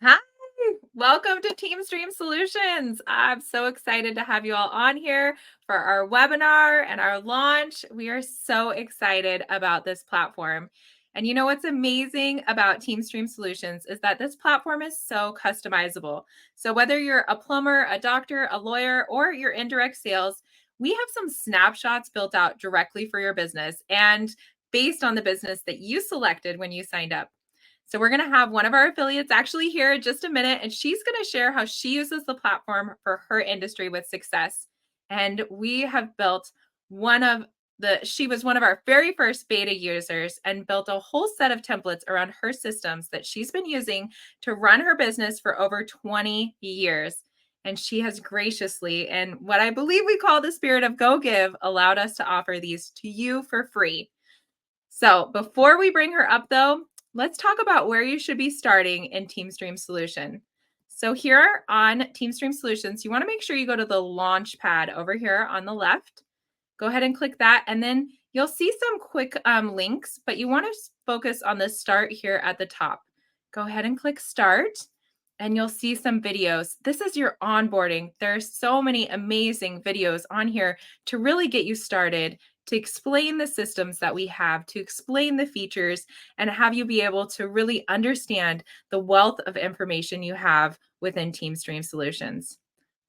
Hi, welcome to Team Stream Solutions. I'm so excited to have you all on here for our webinar and our launch. We are so excited about this platform. And you know what's amazing about Team Stream Solutions is that this platform is so customizable. So whether you're a plumber, a doctor, a lawyer, or you're in direct sales, we have some snapshots built out directly for your business and based on the business that you selected when you signed up. So we're going to have one of our affiliates actually here in just a minute, and she's going to share how she uses the platform for her industry with success. And we have built she was one of our very first beta users and built a whole set of templates around her systems that she's been using to run her business for over 20 years. And she has graciously, and what I believe we call the spirit of Go Give, allowed us to offer these to you for free. So before we bring her up though, let's talk about where you should be starting in TeamStream Solution. So here on TeamStream Solutions, you want to make sure you go to the launch pad over here on the left. Go ahead and click that, and then you'll see some quick links, but you want to focus on the start here at the top. Go ahead and click start, and you'll see some videos. This is your onboarding. There's so many amazing videos on here to really get you started, to explain the systems that we have, to explain the features, and have you be able to really understand the wealth of information you have within TeamStream Solutions.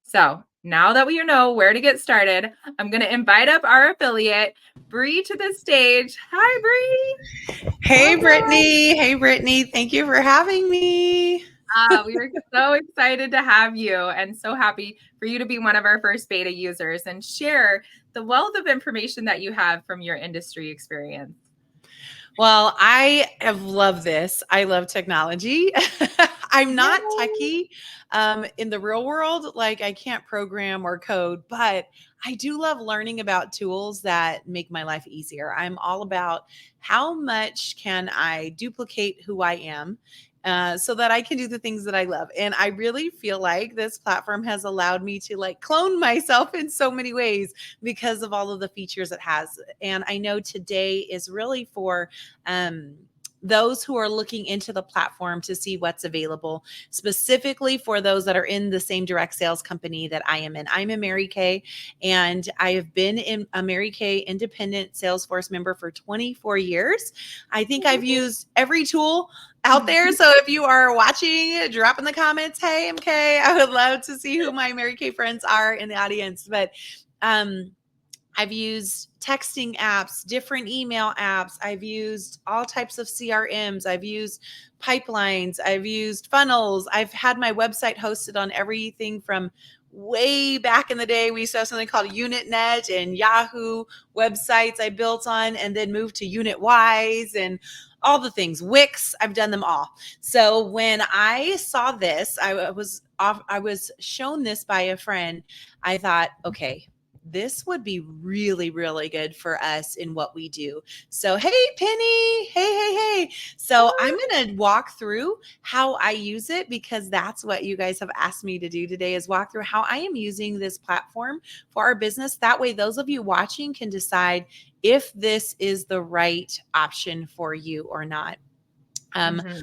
So now that we know where to get started, I'm going to invite up our affiliate, Bree, to the stage. Hi, Bree. Hey, Welcome. Brittany. Hey, Brittany. Thank you for having me. We are so excited to have you and so happy for you to be one of our first beta users and share the wealth of information that you have from your industry experience. Well, I have loved this. I love technology. I'm not techie in the real world. Like, I can't program or code, but I do love learning about tools that make my life easier. I'm all about how much can I duplicate who I am so that I can do the things that I love. And I really feel like this platform has allowed me to like clone myself in so many ways because of all of the features it has. And I know today is really for those who are looking into the platform to see what's available, specifically for those that are in the same direct sales company that I am in. I'm a Mary Kay, and I have been in a Mary Kay independent Salesforce member for 24 years. I think I've used every tool out there. So if you are watching, drop in the comments, hey, MK, I would love to see who my Mary Kay friends are in the audience. But I've used texting apps, different email apps. I've used all types of CRMs. I've used pipelines. I've used funnels. I've had my website hosted on everything from way back in the day. We used to have something called UnitNet and Yahoo websites I built on, and then moved to UnitWise and all the things. Wix, I've done them all. So when I saw this, I was shown this by a friend. I thought, okay, this would be really, really good for us in what we do. So, hey, Penny. Hey. So I'm going to walk through how I use it, because that's what you guys have asked me to do today, is walk through how I am using this platform for our business. That way, those of you watching can decide if this is the right option for you or not. I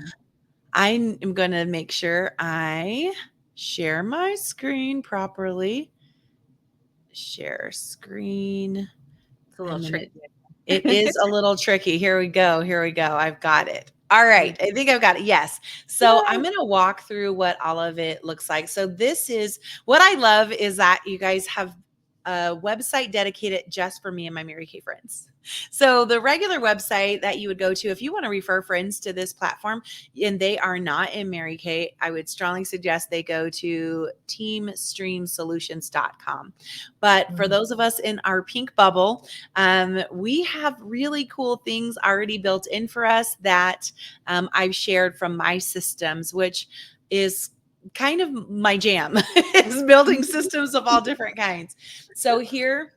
am going to make sure I share my screen properly. Share screen. It's a little tricky. It is a little tricky. Here we go. I've got it. All right. I think I've got it. Yes. So I'm going to walk through what all of it looks like. So this is what I love, is that you guys have a website dedicated just for me and my Mary Kay friends. So the regular website that you would go to if you want to refer friends to this platform and they are not in Mary Kay, I would strongly suggest they go to teamstreamsolutions.com. But for those of us in our pink bubble, we have really cool things already built in for us that I've shared from my systems, which is kind of my jam, is building systems of all different kinds. So here,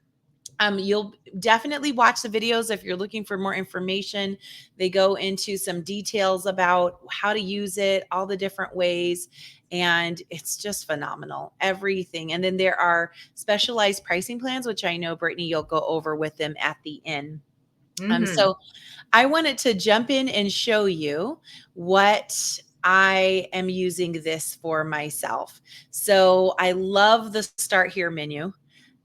you'll definitely watch the videos if you're looking for more information. They go into some details about how to use it, all the different ways, and it's just phenomenal, everything. And then there are specialized pricing plans, which I know, Brittany, you'll go over with them at the end. So I wanted to jump in and show you what I am using this for myself. So I love the start here menu.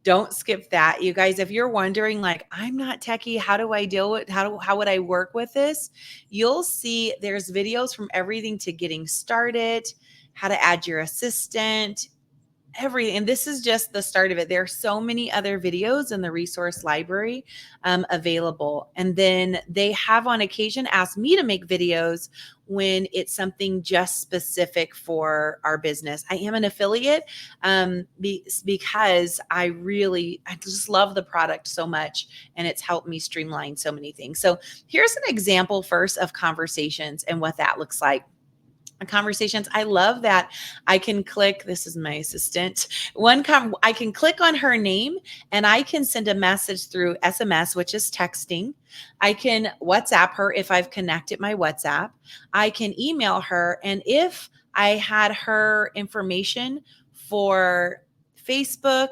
Don't skip that. You guys, if you're wondering, like, I'm not techie, how do I deal with, how would I work with this? You'll see there's videos from everything to getting started, how to add your assistant, everything. And this is just the start of it. There are so many other videos in the resource library available. And then they have on occasion asked me to make videos when it's something just specific for our business. I am an affiliate because I just love the product so much, and it's helped me streamline so many things. So here's an example first of conversations and what that looks like. Conversations. I love that I can click. This is my assistant. I can click on her name and I can send a message through SMS, which is texting. I can WhatsApp her if I've connected my WhatsApp. I can email her. And if I had her information for Facebook,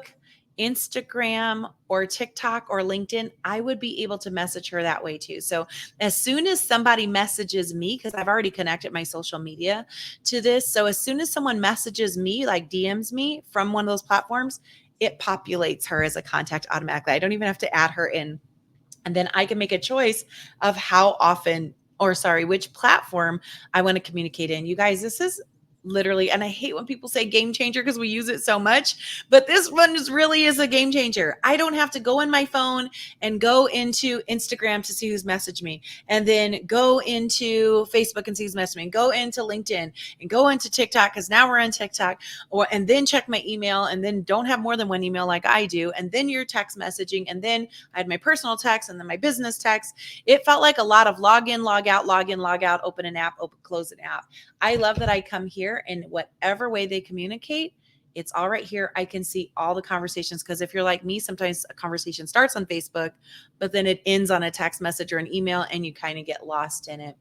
Instagram, or TikTok or LinkedIn, I would be able to message her that way too. So as soon as somebody messages me, because I've already connected my social media to this. So as soon as someone messages me, like DMs me from one of those platforms, it populates her as a contact automatically. I don't even have to add her in. And then I can make a choice of how often, or sorry, which platform I want to communicate in. You guys, this is literally, and I hate when people say game changer because we use it so much, but this one really is a game changer. I don't have to go in my phone and go into Instagram to see who's messaged me, and then go into Facebook and see who's messaged me, and go into LinkedIn and go into TikTok because now we're on TikTok, and then check my email, and then don't have more than one email like I do, and then your text messaging, and then I had my personal text and then my business text. It felt like a lot of log in, log out, log in, log out, open an app, open, close an app. I love that I come here and whatever way they communicate, it's all right here. I can see all the conversations, because if you're like me, sometimes a conversation starts on Facebook, but then it ends on a text message or an email and you kind of get lost in it.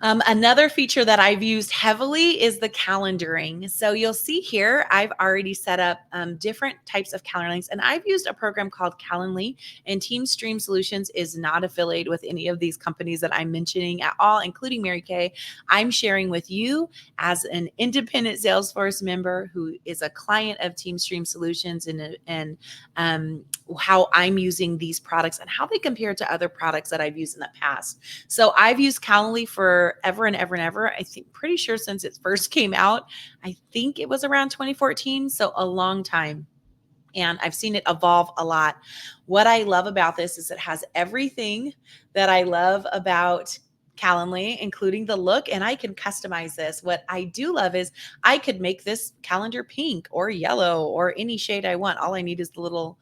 Another feature that I've used heavily is the calendaring. So you'll see here, I've already set up different types of calendar links, and I've used a program called Calendly, and Team Stream Solutions is not affiliated with any of these companies that I'm mentioning at all, including Mary Kay. I'm sharing with you as an independent Salesforce member who is a client of Team Stream Solutions, and how I'm using these products and how they compare to other products that I've used in the past. So I've used Calendly for ever and ever and ever. I think pretty sure since it first came out. I think it was around 2014, so a long time. And I've seen it evolve a lot. What I love about this is it has everything that I love about Calendly, including the look, and I can customize this. What I do love is I could make this calendar pink or yellow or any shade I want. All I need is the little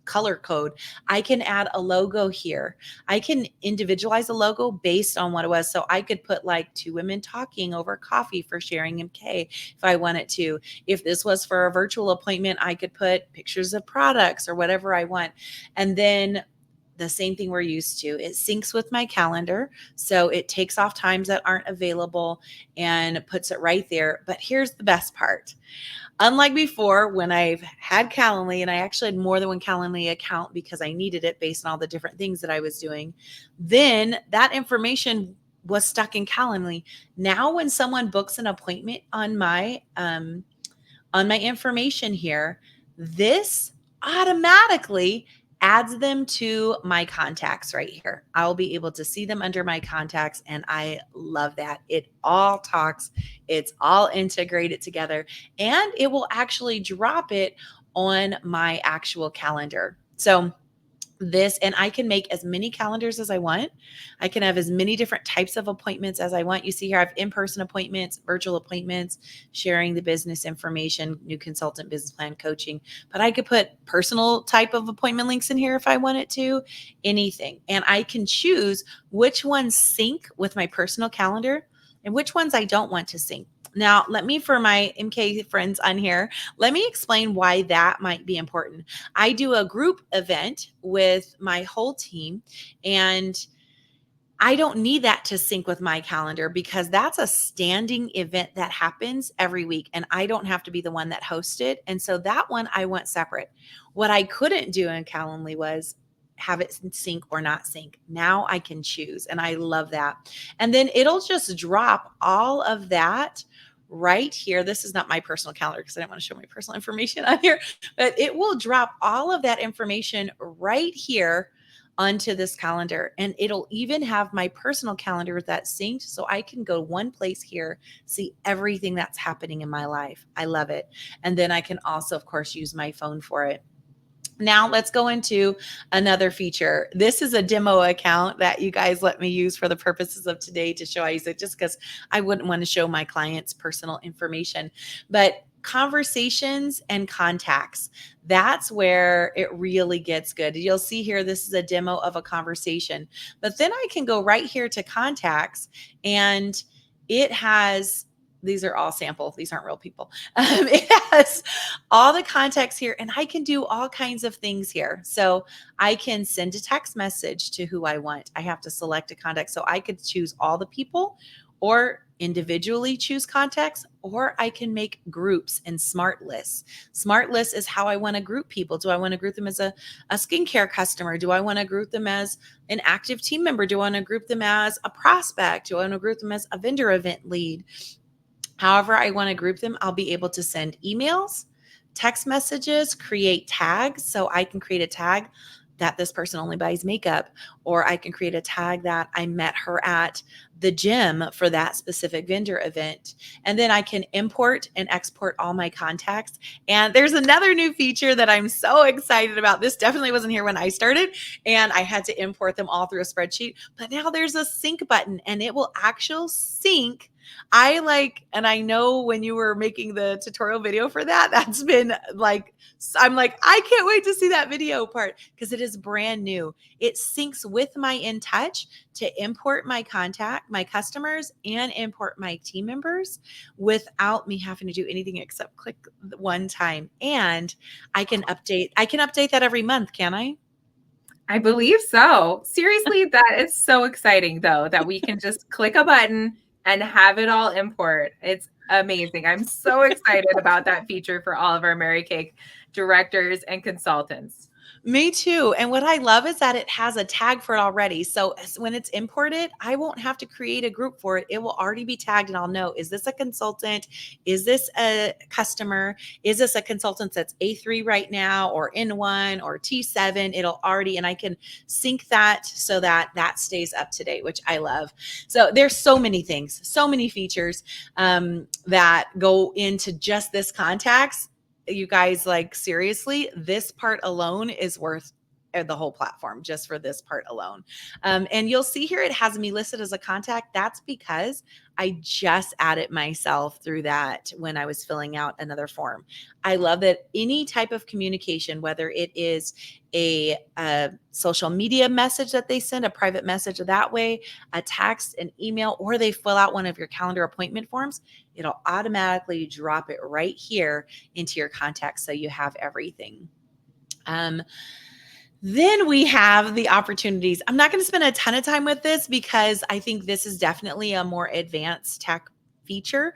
color code. I can add a logo here. I can individualize a logo based on what it was. So I could put like two women talking over coffee for sharing MK if I wanted to. If this was for a virtual appointment, I could put pictures of products or whatever I want. And then the same thing we're used to. It syncs with my calendar. So it takes off times that aren't available and puts it right there. But here's the best part. Unlike before, when I've had Calendly, and I actually had more than one Calendly account because I needed it based on all the different things that I was doing, then that information was stuck in Calendly. Now, when someone books an appointment on my information here, this automatically adds them to my contacts right here. I'll be able to see them under my contacts, and I love that. It all talks, it's all integrated together, and it will actually drop it on my actual calendar. So and I can make as many calendars as I want. I can have as many different types of appointments as I want. You see here, I have in-person appointments, virtual appointments, sharing the business information, new consultant, business plan, coaching. But I could put personal type of appointment links in here if I wanted to, anything. And I can choose which ones sync with my personal calendar and which ones I don't want to sync. Now, for my MK friends on here, let me explain why that might be important. I do a group event with my whole team, and I don't need that to sync with my calendar because that's a standing event that happens every week, and I don't have to be the one that hosts it. And so that one I want separate. What I couldn't do in Calendly was have it sync or not sync. Now I can choose, and I love that. And then it'll just drop all of that right here. This is not my personal calendar because I didn't want to show my personal information on here, but it will drop all of that information right here onto this calendar. And it'll even have my personal calendar with that synced. So I can go one place here, see everything that's happening in my life. I love it. And then I can also, of course, use my phone for it. Now let's go into another feature. This is a demo account that you guys let me use for the purposes of today to show I use it, just because I wouldn't want to show my clients personal information. But conversations and contacts, that's where it really gets good. You'll see here, this is a demo of a conversation, but then I can go right here to contacts, and it has, these are all sample. These aren't real people. It has all the contacts here, and I can do all kinds of things here. So I can send a text message to who I want. I have to select a contact. So I could choose all the people or individually choose contacts, or I can make groups in smart lists. Smart lists is how I want to group people. Do I want to group them as a skincare customer? Do I want to group them as an active team member? Do I want to group them as a prospect? Do I want to group them as a vendor event lead? However I want to group them, I'll be able to send emails, text messages, create tags. So I can create a tag that this person only buys makeup, or I can create a tag that I met her at the gym for that specific vendor event. And then I can import and export all my contacts. And there's another new feature that I'm so excited about. This definitely wasn't here when I started, and I had to import them all through a spreadsheet. But now there's a sync button, and it will actually sync. And I know when you were making the tutorial video for that, that's been like, I'm like, I can't wait to see that video part because it is brand new. It syncs with my In Touch to import my contact, my customers, and import my team members without me having to do anything except click one time. And I can update that every month, can I? I believe so. Seriously, that is so exciting though, that we can just click a button and have it all import. It's amazing. I'm so excited about that feature for all of our Mary Cake directors and consultants. Me too. And what I love is that it has a tag for it already. So when it's imported, I won't have to create a group for it. It will already be tagged, and I'll know, is this a consultant? Is this a customer? Is this a consultant that's A3 right now, or N1 or T7? It'll already, and I can sync that so that that stays up to date, which I love. So there's so many things, so many features that go into just this contacts. You guys, like, seriously, this part alone is worth the whole platform just for this part alone. And you'll see here it has me listed as a contact. That's because I just added myself through that when I was filling out another form. I love that any type of communication, whether it is a social media message that they send, a private message that way, a text, an email, or they fill out one of your calendar appointment forms, it'll automatically drop it right here into your contacts so you have everything. Then we have the opportunities. I'm not going to spend a ton of time with this because I think this is definitely a more advanced tech feature.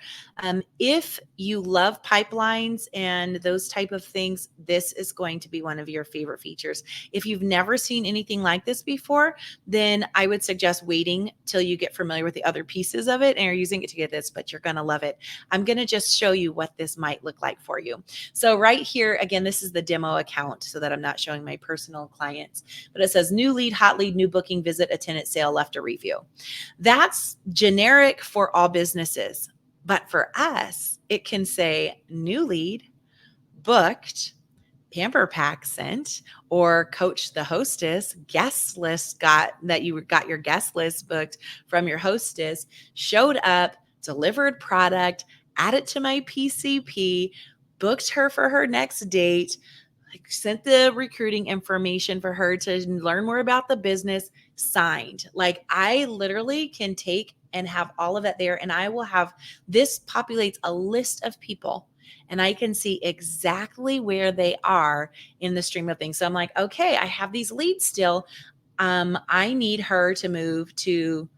If you love pipelines and those type of things, this is going to be one of your favorite features. If you've never seen anything like this before, then I would suggest waiting till you get familiar with the other pieces of it and you're using it to get this, but you're going to love it. I'm going to just show you what this might look like for you. So right here, again, this is the demo account so that I'm not showing my personal clients, but it says new lead, hot lead, new booking, visit, attendant, sale, left a review. That's generic for all businesses. But for us, it can say new lead, booked, Pamper Pack sent, or Coach the Hostess, guest list you got your guest list booked from your hostess, showed up, delivered product, added to my PCP, booked her for her next date, sent the recruiting information for her to learn more about the business, signed. Like, I literally can take and have all of that there, and I will have, this populates a list of people, and I can see exactly where they are in the stream of things. So I'm like, okay, I have these leads still. I need her to move to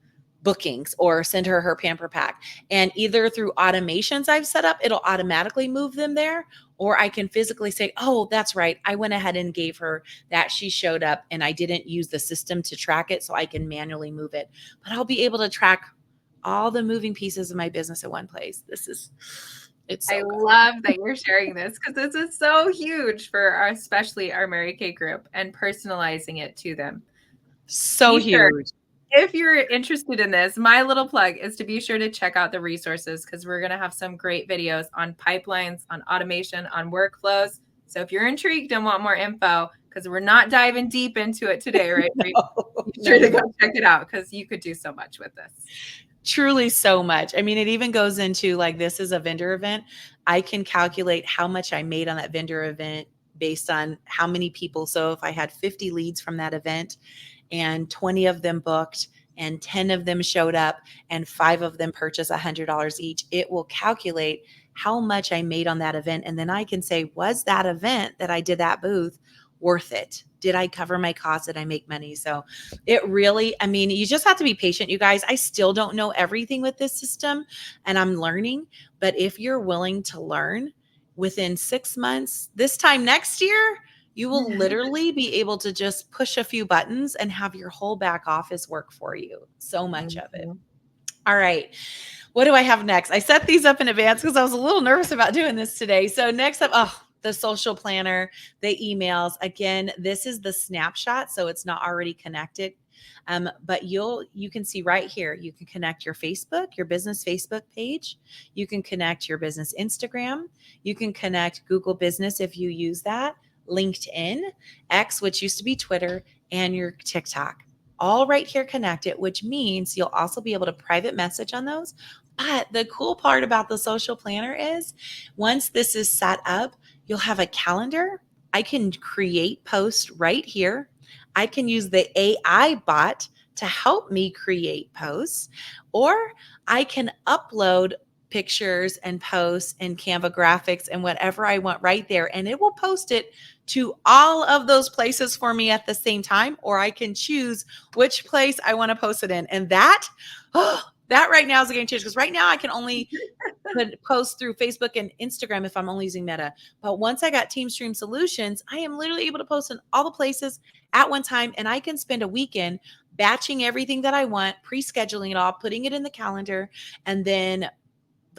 bookings or send her pamper pack. And either through automations I've set up, it'll automatically move them there, or I can physically say, oh, that's right, I went ahead and gave her that. She showed up and I didn't use the system to track it, so I can manually move it. But I'll be able to track all the moving pieces of my business in one place. It's I so good. love that you're sharing this because this is so huge for especially our Mary Kay group and personalizing it to them. So Be sure, huge. if you're interested in this, my little plug is to be sure to check out the resources because we're going to have some great videos on pipelines, on automation, on workflows. So if you're intrigued and want more info, because we're not diving deep into it today, right? Be sure to go check it out because you could do so much with this. Truly so much. I mean, it even goes into like, this is a vendor event. I can calculate how much I made on that vendor event based on how many people. So if I had 50 leads from that event and 20 of them booked and 10 of them showed up and 5 of them purchased $100 each, it will calculate how much I made on that event. And then I can say, was that event that I did that booth worth it? Did I cover my costs? Did I make money? So it really, I mean, you just have to be patient, you guys. I still don't know everything with this system and I'm learning. But if you're willing to learn within 6 months, this time next year, you will literally be able to just push a few buttons and have your whole back office work for you. So much of it. All right. What do I have next? I set these up in advance because I was a little nervous about doing this today. So next up, the social planner, the emails. Again, this is the snapshot, so it's not already connected. But you can see right here, you can connect your Facebook, your business Facebook page. You can connect your business Instagram. You can connect Google Business if you use that, LinkedIn, X, which used to be Twitter, and your TikTok. All right here connected, which means you'll also be able to private message on those. But the cool part about the social planner is once this is set up, you'll have a calendar. I can create posts right here. I can use the AI bot to help me create posts, or I can upload pictures and posts and Canva graphics and whatever I want right there. And it will post it to all of those places for me at the same time, or I can choose which place I want to post it in. And that right now is a game changer because right now I can only post through Facebook and Instagram if I'm only using Meta. But once I got TeamStream Solutions, I am literally able to post in all the places at one time, and I can spend a weekend batching everything that I want, pre-scheduling it all, putting it in the calendar, and then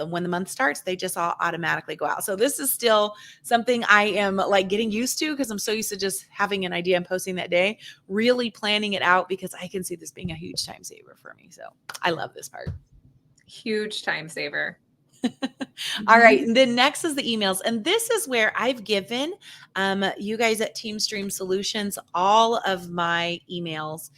when the month starts, they just all automatically go out. So this is still something I am like getting used to because I'm so used to just having an idea and posting that day, really planning it out because I can see this being a huge time saver for me. So I love this part. Huge time saver. All right. And then next is the emails. And this is where I've given you guys at TeamStream Solutions all of my emails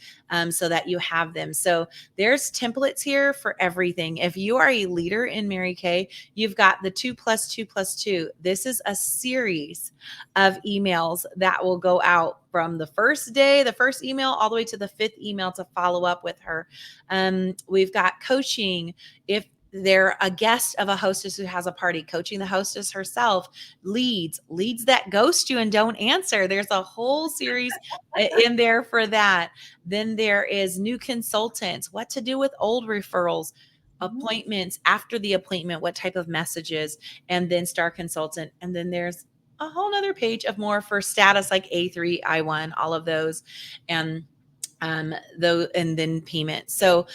so that you have them. So there's templates here for everything. If you are a leader in Mary Kay, you've got the 2+2+2. This is a series of emails that will go out from the first day, the first email, all the way to the 5th email to follow up with her. We've got coaching. If they're a guest of a hostess who has a party, coaching the hostess herself, leads that ghost you and don't answer. There's a whole series in there for that. Then there is new consultants, what to do with old referrals, appointments, after the appointment, what type of messages, and then star consultant. And then there's a whole nother page of more for status like A3, I1, all of those, and and then payment. So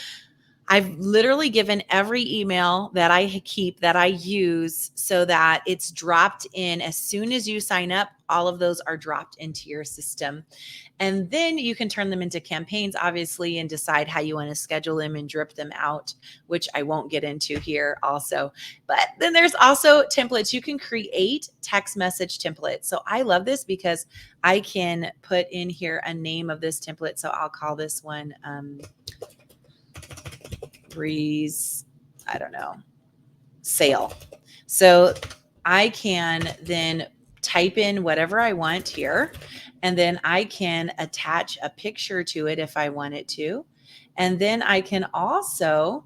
I've literally given every email that I keep, that I use, so that it's dropped in as soon as you sign up. All of those are dropped into your system. And then you can turn them into campaigns, obviously, and decide how you want to schedule them and drip them out, which I won't get into here also. But then there's also templates. You can create text message templates. So I love this because I can put in here a name of this template. So I'll call this one Breeze, I don't know, sale. So I can then type in whatever I want here, and then I can attach a picture to it if I wanted to. And then I can also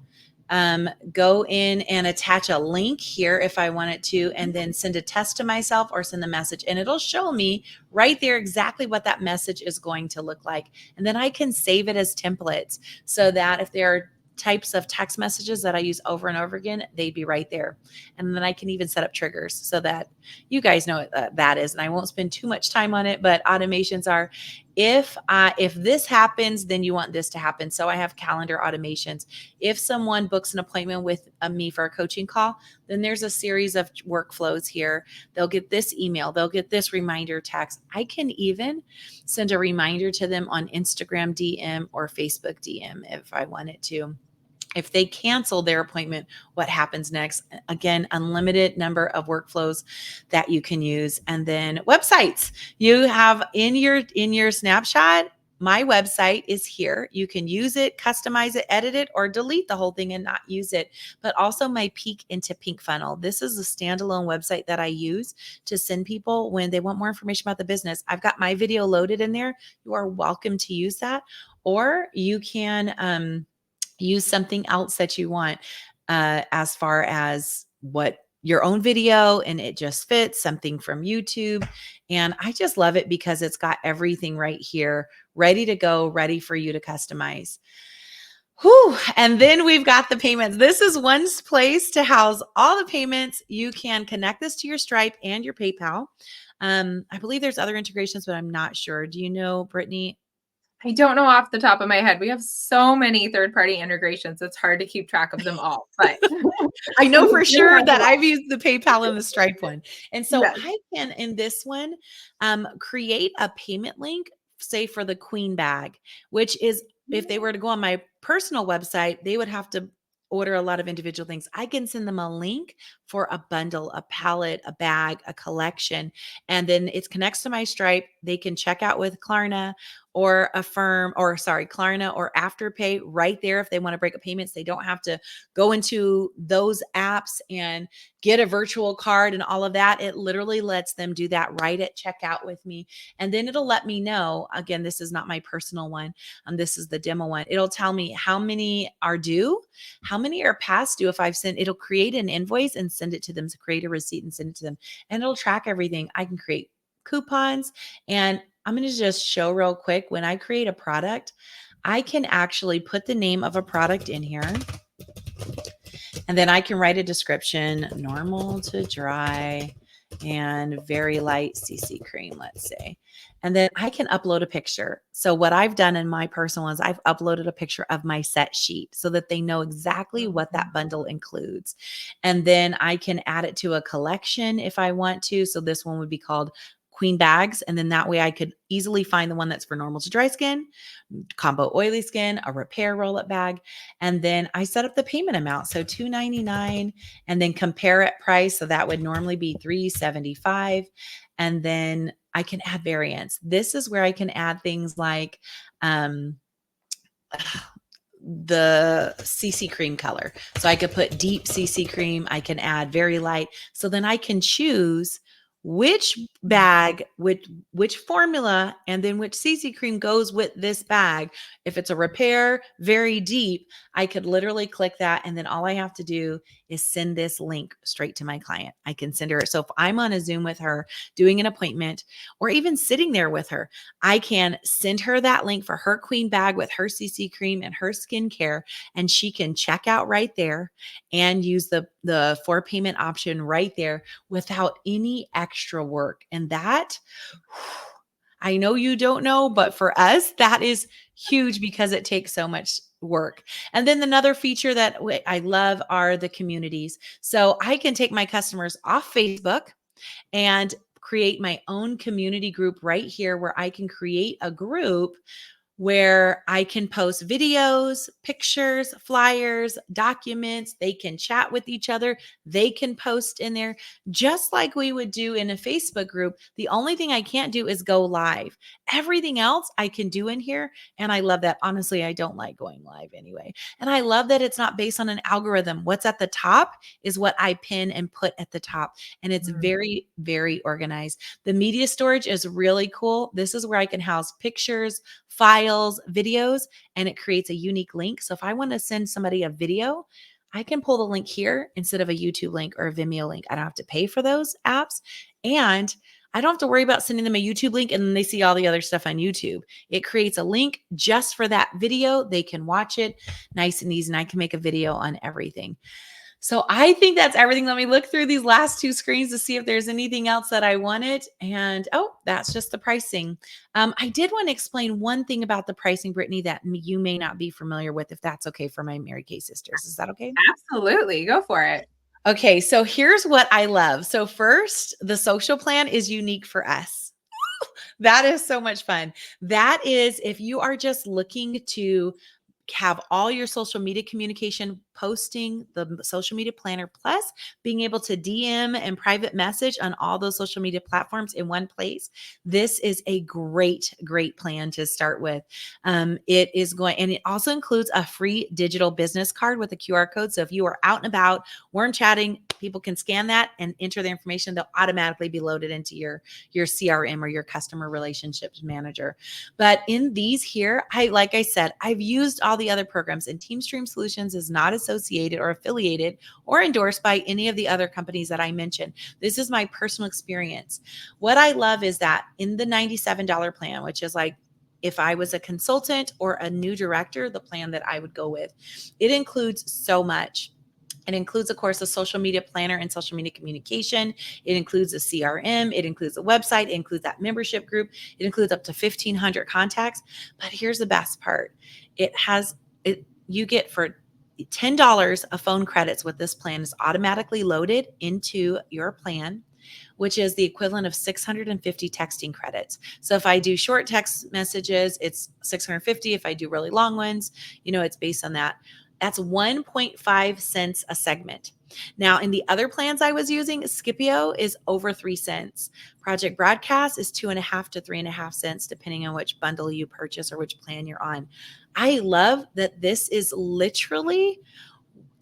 go in and attach a link here if I wanted to, and then send a test to myself or send the message. And it'll show me right there exactly what that message is going to look like. And then I can save it as templates so that if there are types of text messages that I use over and over again, they'd be right there. And then I can even set up triggers so that you guys know what that is. And I won't spend too much time on it, but automations are if this happens, then you want this to happen. So I have calendar automations. If someone books an appointment with me for a coaching call, then there's a series of workflows here. They'll get this email, they'll get this reminder text. I can even send a reminder to them on Instagram DM or Facebook DM if I wanted to. If they cancel their appointment, what happens next? Again, unlimited number of workflows that you can use. And then websites. You have in your snapshot, my website is here. You can use it, customize it, edit it, or delete the whole thing and not use it. But also my Peek into Pink funnel. This is a standalone website that I use to send people when they want more information about the business. I've got my video loaded in there. You are welcome to use that. Or you can use something else that you want as far as what your own video, and it just fits something from YouTube. And I just love it because it's got everything right here ready to go, ready for you to customize. Whew. And then we've got the payments. This is one place to house all the payments. You can connect this to your Stripe and your PayPal. I believe there's other integrations, but I'm not sure. Do you know, Brittany? I don't know off the top of my head. We have so many third-party integrations. It's hard to keep track of them all, but I know for we sure have that them all. I've used the PayPal and the Stripe one. And so Yes. I can, in this one, create a payment link, say for the Queen bag, which is if they were to go on my personal website, they would have to order a lot of individual things. I can send them a link for a bundle, a pallet, a bag, a collection, and then it connects to my Stripe. They can check out with Klarna or Klarna or Afterpay right there if they want to break up payments. They don't have to go into those apps and get a virtual card and all of that. It literally lets them do that right at checkout with me. And then it'll let me know, again, this is not my personal one. This is the demo one. It'll tell me how many are due, how many are past due. If I've sent, it'll create an invoice and send it to them, to create a receipt and send it to them. And it'll track everything. I can create coupons. And I'm going to just show real quick, when I create a product, I can actually put the name of a product in here. And then I can write a description, normal to dry and very light CC cream, let's say. And then I can upload a picture. So what I've done in my personal ones, I've uploaded a picture of my set sheet so that they know exactly what that bundle includes. And then I can add it to a collection if I want to. So this one would be called Queen Bags. And then that way I could easily find the one that's for normal to dry skin, combo oily skin, a repair roll-up bag. And then I set up the payment amount. So $2.99, and then compare it price. So that would normally be $3.75. And then I can add variants. This is where I can add things like the CC cream color. So I could put deep CC cream. I can add very light. So then I can choose which bag, which formula, and then which CC cream goes with this bag. If it's a repair, very deep, I could literally click that. And then all I have to do is send this link straight to my client. I can send her. So if I'm on a Zoom with her doing an appointment or even sitting there with her, I can send her that link for her Queen bag with her CC cream and her skincare. And she can check out right there and use the for payment option right there without any extra work. And that, I know you don't know, but for us, that is huge because it takes so much work. And then another feature that I love are the communities. So I can take my customers off Facebook and create my own community group right here, where I can create a group where I can post videos, pictures, flyers, documents. They can chat with each other. They can post in there just like we would do in a Facebook group. The only thing I can't do is go live. Everything else I can do in here. And I love that. Honestly, I don't like going live anyway. And I love that it's not based on an algorithm. What's at the top is what I pin and put at the top. And it's very, very organized. The media storage is really cool. This is where I can house pictures, files, videos, and it creates a unique link. So if I want to send somebody a video, I can pull the link here instead of a YouTube link or a Vimeo link. I don't have to pay for those apps. And I don't have to worry about sending them a YouTube link and then they see all the other stuff on YouTube. It creates a link just for that video. They can watch it nice and easy, and I can make a video on everything. So I think that's everything. Let me look through these last two screens to see if there's anything else that I wanted. And oh, that's just the pricing. I did want to explain one thing about the pricing, Brittany, that you may not be familiar with, if that's okay for my Mary Kay sisters. Is that okay? Absolutely. Go for it. Okay, so here's what I love. So first, the social plan is unique for us. That is so much fun. That is if you are just looking to have all your social media communication posting the social media planner, plus being able to DM and private message on all those social media platforms in one place. This is a great, great plan to start with. It is going, and it also includes a free digital business card with a QR code. So if you are out and about, warm chatting, people can scan that and enter the information. They'll automatically be loaded into your CRM or your customer relationships manager. But in these here, like I said, I've used all the other programs, and TeamStream Solutions is not associated or affiliated or endorsed by any of the other companies that I mentioned. This is my personal experience. What I love is that in the $97 plan, which is like if I was a consultant or a new director, the plan that I would go with, it includes so much. It includes, of course, a social media planner and social media communication. It includes a CRM. It includes a website. It includes that membership group. It includes up to 1,500 contacts. But here's the best part. You get for $10 of phone credits with this plan is automatically loaded into your plan, which is the equivalent of 650 texting credits. So if I do short text messages, it's 650. If I do really long ones, it's based on that. That's 1.5 cents a segment. Now, in the other plans I was using, Scipio is over 3 cents. Project Broadcast is 2.5 to 3.5 cents, depending on which bundle you purchase or which plan you're on. I love that this is literally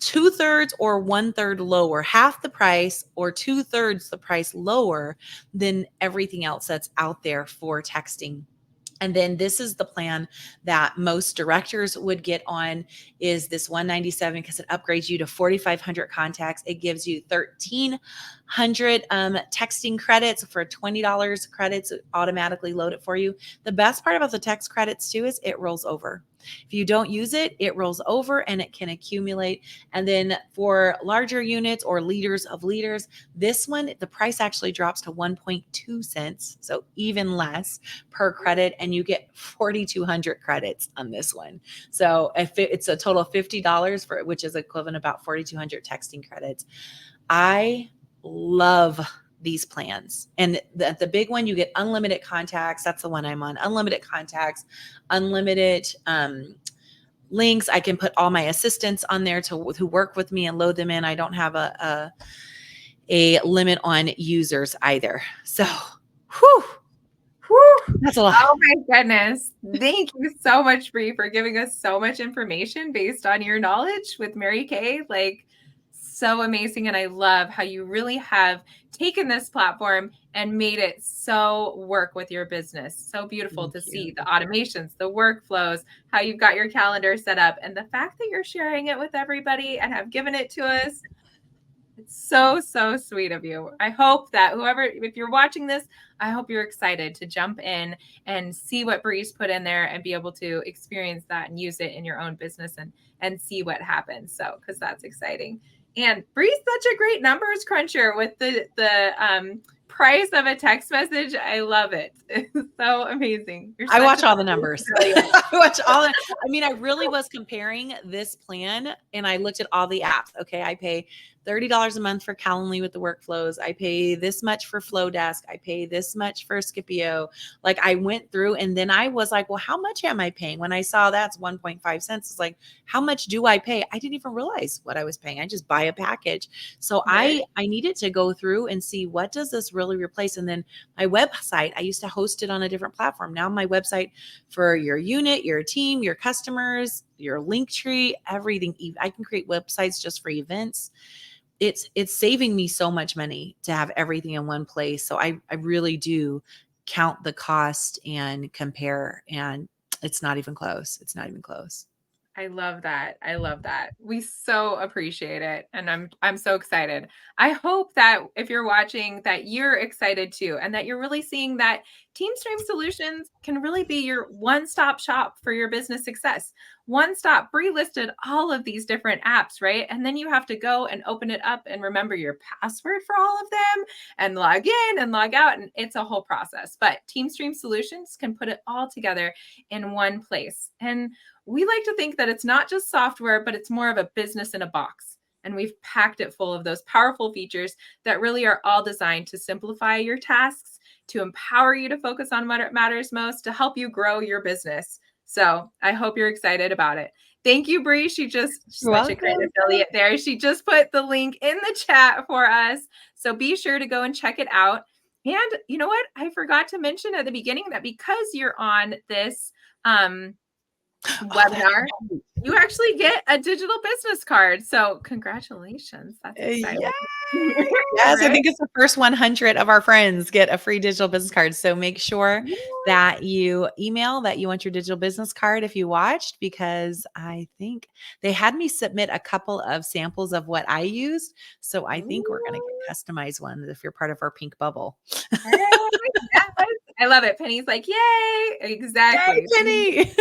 2/3 or 1/3 lower, half the price or 2/3 the price lower than everything else that's out there for texting. And then this is the plan that most directors would get on, is this 197, because it upgrades you to 4,500 contacts. It gives you 1,300 texting credits for $20 credits, automatically load it for you. The best part about the text credits too is it rolls over. If you don't use it, it rolls over and it can accumulate. And then for larger units or leaders of leaders, this one, the price actually drops to 1.2 cents. So even less per credit, and you get 4,200 credits on this one. So if it's a total of $50 for it, which is equivalent about 4,200 texting credits. I love these plans. And the big one, you get unlimited contacts. That's the one I'm on. Unlimited contacts, unlimited links. I can put all my assistants on there who work with me and load them in. I don't have a limit on users either. So, whew, Whew. that's a lot. Oh my goodness. Thank you so much, Bree, for giving us so much information based on your knowledge with Mary Kay. Like, so amazing. And I love how you really have taken this platform and made it so work with your business. So beautiful to see the automations, the workflows, how you've got your calendar set up, and the fact that you're sharing it with everybody and have given it to us. It's so, so sweet of you. I hope that if you're watching this, I hope you're excited to jump in and see what Bree's put in there and be able to experience that and use it in your own business and see what happens. So, because that's exciting. And Bree's such a great numbers cruncher with the price of a text message. I love it. It's so amazing. I watch all the numbers. I watch all the, I really was comparing this plan and I looked at all the apps. Okay. I pay $30 a month for Calendly with the workflows. I pay this much for Flowdesk. I pay this much for Scipio. Like I went through and then I was like, well, how much am I paying? When I saw that's 1.5 cents, it's like, how much do I pay? I didn't even realize what I was paying. I just buy a package. So I needed to go through and see, what does this really replace? And then my website, I used to host it on a different platform. Now my website for your unit, your team, your customers, your link tree, everything. I can create websites just for events. It's saving me so much money to have everything in one place. So I really do count the cost and compare, and it's not even close. It's not even close. I love that. I love that. We so appreciate it, and I'm so excited. I hope that if you're watching that you're excited too, and that you're really seeing that TeamStream Solutions can really be your one-stop shop for your business success. One stop. Bree listed all of these different apps, right? And then you have to go and open it up and remember your password for all of them and log in and log out, and it's a whole process. But TeamStream Solutions can put it all together in one place. And we like to think that it's not just software, but it's more of a business in a box. And we've packed it full of those powerful features that really are all designed to simplify your tasks, to empower you to focus on what matters most, to help you grow your business. So I hope you're excited about it. Thank you, Bree. She's You're such a great welcome. affiliate there. She just put the link in the chat for us. So be sure to go and check it out. And you know what? I forgot to mention at the beginning that because you're on this Oh, that's webinar, right. you actually get a digital business card. So congratulations. That's exciting. Yay! Yes, I Right? think it's the first 100 of our friends get a free digital business card. So make sure that you email that you want your digital business card if you watched, because I think they had me submit a couple of samples of what I used. So I think we're going to get customized ones if you're part of our pink bubble. Yes. I love it. Penny's like, yay. Yay, Exactly. Penny!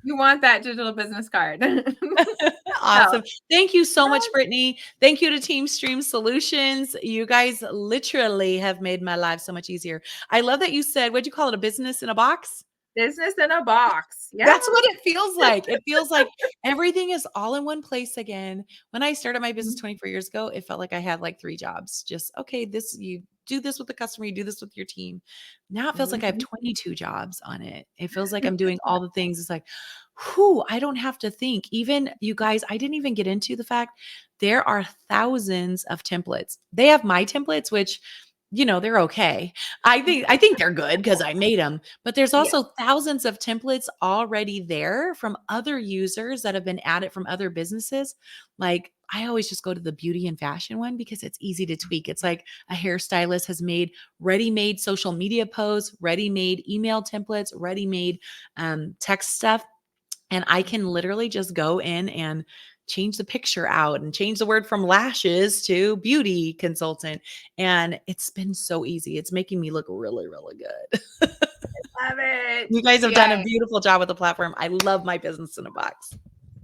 You want that digital business card. So, Awesome. Thank you so much, Brittany. Thank you to Team Stream Solutions. You guys literally have made my life so much easier. I love that you said, what'd you call it? A business in a box? business in a box. Yeah. That's what it feels like. It feels like everything is all in one place again. When I started my business 24 years ago, it felt like I had like 3 jobs. Just, okay, this, you do this with the customer, you do this with your team. Now it feels like I have Mhm. 22 jobs on it. It feels like I'm doing all the things. It's like, whew, I don't have to think. Even you guys, I didn't even get into the fact there are thousands of templates. They have my templates, which, they're okay. I think they're good because I made them, but there's Yeah. also thousands of templates already there from other users that have been added from other businesses. Like, I always just go to the beauty and fashion one because it's easy to tweak. It's like a hairstylist has made ready-made social media posts, ready-made email templates, ready-made text stuff. And I can literally just go in and change the picture out and change the word from lashes to beauty consultant. And it's been so easy. It's making me look really, really good. Love it. You guys have done a Yeah. beautiful job with the platform. I love my business in a box.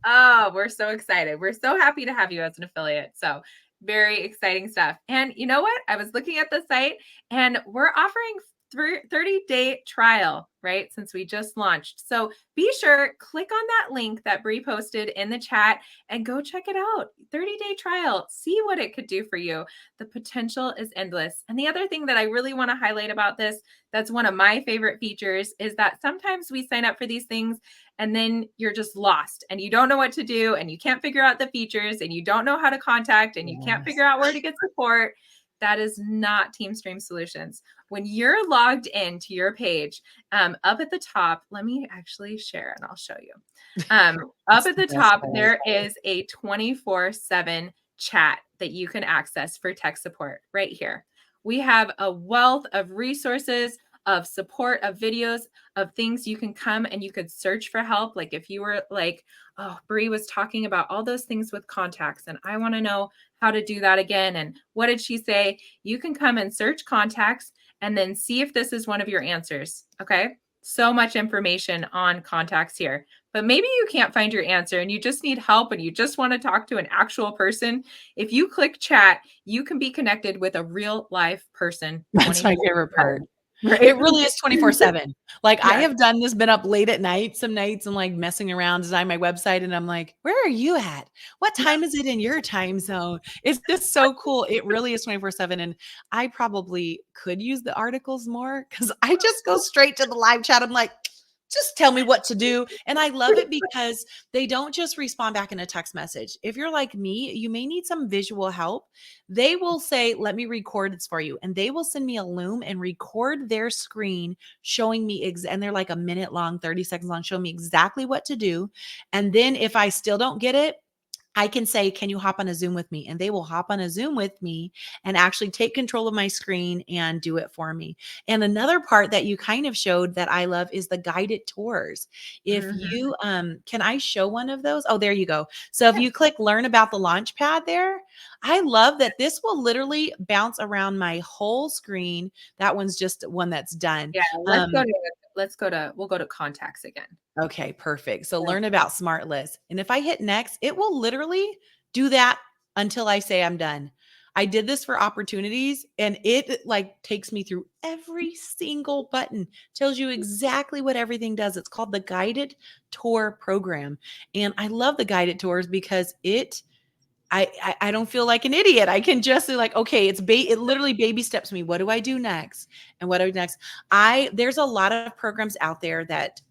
Oh, we're so excited. We're so happy to have you as an affiliate. So, very exciting stuff. And you know what? I was looking at the site and we're offering 30-day trial, right? Since we just launched. So, be sure click on that link that Bree posted in the chat and go check it out. 30-day trial. See what it could do for you. The potential is endless. And the other thing that I really want to highlight about this, that's one of my favorite features, is that sometimes we sign up for these things and then you're just lost and you don't know what to do and you can't figure out the features and you don't know how to contact and you can't Yes. figure out where to get support. That is not TeamStream Solutions. When you're logged into your page, up at the top, let me actually share and I'll show you. Up It's at the the best top, part. there is a 24/7 chat that you can access for tech support right here. We have a wealth of resources, of support, of videos, of things you can come and you could search for help. Like if you were like, oh, Bree was talking about all those things with contacts, and I want to know how to do that again. And what did she say? You can come and search contacts and then see if this is one of your answers. Okay. So much information on contacts here. But maybe you can't find your answer and you just need help and you just want to talk to an actual person. If you click chat, you can be connected with a real live person That's my favorite part. 24/7. It Right? really is 24/7. Like, I Yes. have done this, been up late at night some nights and, like, messing around, designing my website, and I'm like, "Where are you at? What time is it in your time zone?" It's just so cool. It really is 24/7, and I probably could use the articles more because I just go straight to the live chat. I'm like, "Just tell me what to do," and I love it because they don't just respond back in a text message. If you're like me, you may need some visual help. They will say, "Let me record this for you." And they will send me a Loom and record their screen showing me, and they're like a minute long, 30 seconds long, showing me exactly what to do. And then if I still don't get it, I can say, can you hop on a Zoom with me? And they will hop on a Zoom with me and actually take control of my screen and do it for me. And another part that you kind of showed that I love is the guided tours. If Mhm. you, can I show one of those? Oh, there you go. So if Yeah. you click learn about the launch pad there, I love that this will literally bounce around my whole screen. That one's just one that's done. Yeah, Um, we'll go to contacts again. Okay, perfect. So Yeah. learn about smart lists. And if I hit next, it will literally do that until I say I'm done. I did this for opportunities and it like takes me through every single button, tells you exactly what everything does. It's called the guided tour program. And I love the guided tours because I don't feel like an idiot. I can just say like, okay, it literally baby steps me. What do I do next? And what do I do next? There's a lot of programs out there that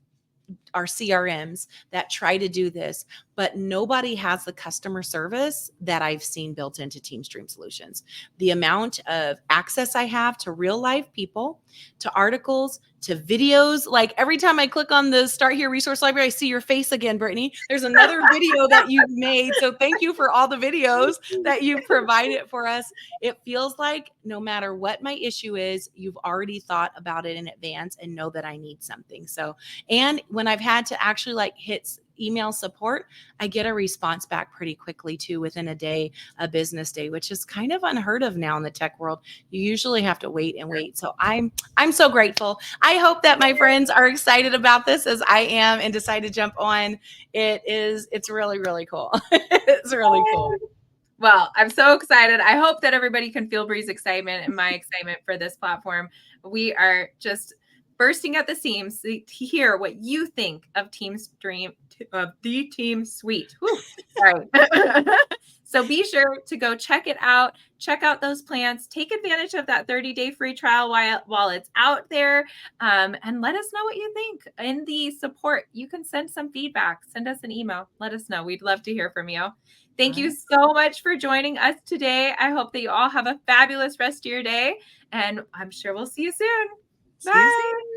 our CRMs that try to do this, but nobody has the customer service that I've seen built into TeamStream Solutions. The amount of access I have to real life people, to articles, to videos. Like every time I click on the Start Here Resource Library, I see your face again, Brittany. There's another video that you've made. So thank you for all the videos that you've provided for us. It feels like no matter what my issue is, you've already thought about it in advance and know that I need something. So and when I've had to actually like hit email support, I get a response back pretty quickly too within a day, a business day, which is kind of unheard of now in the tech world. You usually have to wait and wait. So I'm so grateful. I hope that my friends are excited about this as I am and decide to jump on. It's really, really cool. It's really cool. Well, I'm so excited. I hope that everybody can feel Bree's excitement and my excitement for this platform. We are just bursting at the seams to hear what you think of Team Stream of the Team Suite. Whew, sorry. So be sure to go check it out. Check out those plans. Take advantage of that 30-day free trial while it's out there, and let us know what you think. In the support, you can send some feedback. Send us an email. Let us know. We'd love to hear from you. All Thank you right. so much for joining us today. I hope that you all have a fabulous rest of your day, and I'm sure we'll see you soon. See you soon. Bye.